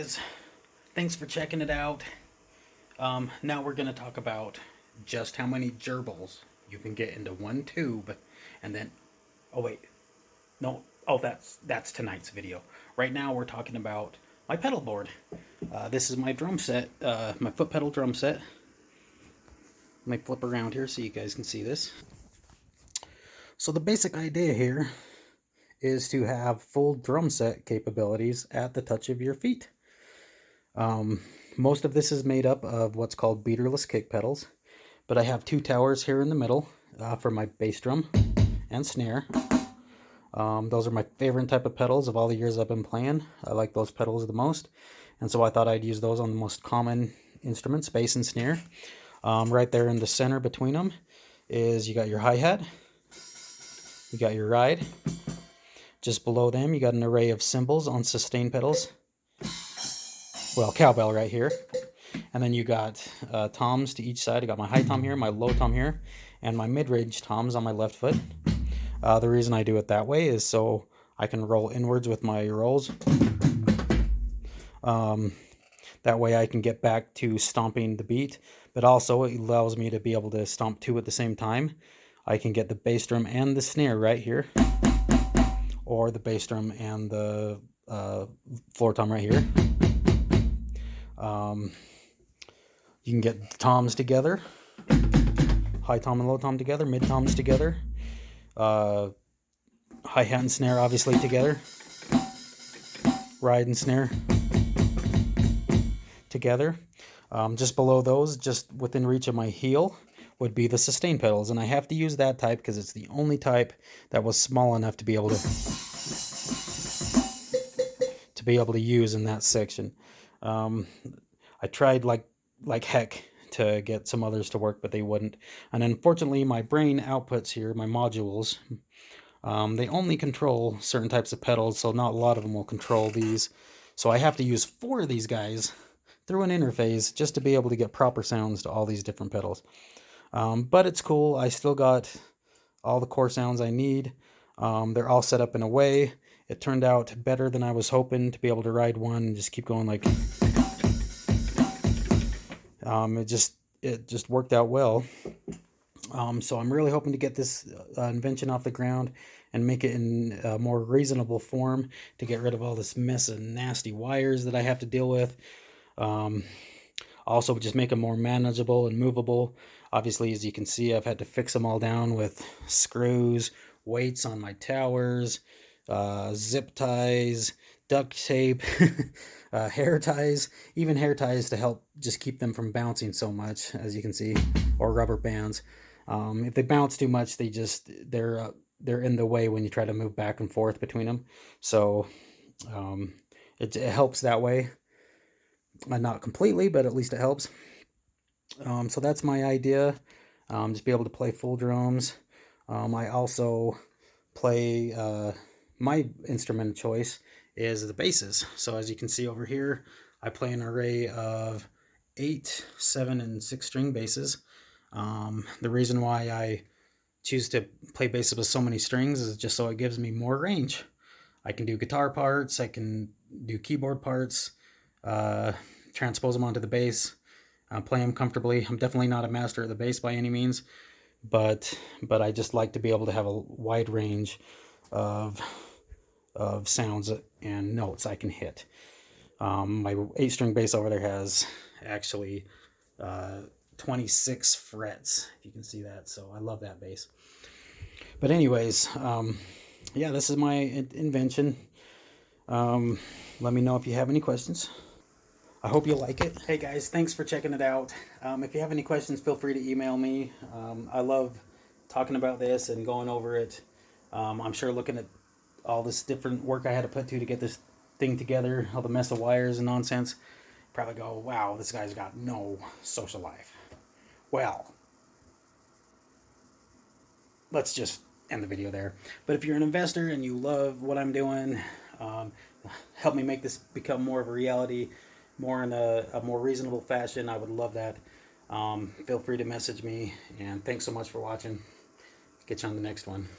guys, thanks for checking it out. Now we're going to talk about just how many gerbils you can get into one tube, and then, oh wait, no, oh that's tonight's video. Right now we're talking about my pedal board. This is my drum set, my foot pedal drum set. Let me flip around here so you guys can see this. So the basic idea here is to have full drum set capabilities at the touch of your feet. Most of this is made up of what's called beaterless kick pedals, but I have two towers here in the middle for my bass drum and snare. Those are my favorite type of pedals of all the years I've been playing. I like those pedals the most, and so I thought I'd use those on the most common instruments, bass and snare. Right there in the center between them is you got your hi-hat, you got your ride. Just below them you got an array of cymbals on sustain pedals. Well, cowbell right here. And then you got toms to each side. I got my high tom here, my low tom here, and my mid-range toms on my left foot. The reason I do it that way is so I can roll inwards with my rolls. That way I can get back to stomping the beat, but also it allows me to be able to stomp two at the same time. I can get the bass drum and the snare right here, or the bass drum and the floor tom right here. You can get the toms together, high tom and low tom together, mid toms together, hi-hat and snare obviously together, ride and snare together. Just below those, just within reach of my heel, would be the sustain pedals, and I have to use that type because it's the only type that was small enough to be able to use in that section. I tried like heck to get some others to work, but they wouldn't. And unfortunately, my brain outputs here, my modules, they only control certain types of pedals, so not a lot of them will control these. So I have to use 4 of these guys through an interface just to be able to get proper sounds to all these different pedals. But it's cool. I still got all the core sounds I need. They're all set up in a way. It turned out better than I was hoping, to be able to ride one and just keep going like... It just worked out well. So I'm really hoping to get this invention off the ground and make it in a more reasonable form to get rid of all this mess of nasty wires that I have to deal with. Also just make them more manageable and movable. Obviously, as you can see, I've had to fix them all down with screws, weights on my towers, zip ties, duct tape, hair ties, even hair ties to help just keep them from bouncing so much, as you can see, or rubber bands. If they bounce too much, they're in the way when you try to move back and forth between them. So it helps that way. Not completely, but at least it helps. So that's my idea. Just be able to play full drums. I also play, my instrument of choice is the basses. So as you can see over here, I play an array of 8, 7, and 6 string basses. The reason why I choose to play basses with so many strings is just so it gives me more range. I can do guitar parts, I can do keyboard parts, transpose them onto the bass, play them comfortably. I'm definitely not a master at the bass by any means, but I just like to be able to have a wide range of sounds and notes I can hit. My 8-string bass over there has actually 26 frets, if you can see that, so I love that bass. But anyways, yeah, this is my invention. Let me know if you have any questions. I hope you like it. Hey guys, thanks for checking it out. If you have any questions, feel free to email me. I love talking about this and going over it. I'm sure looking at all this different work I had to put to get this thing together, all the mess of wires and nonsense, probably go, wow, this guy's got no social life. Well, let's just end the video there. But if you're an investor and you love what I'm doing, help me make this become more of a reality, more in a more reasonable fashion, I would love that. Feel free to message me, and thanks so much for watching. Get you on the next one.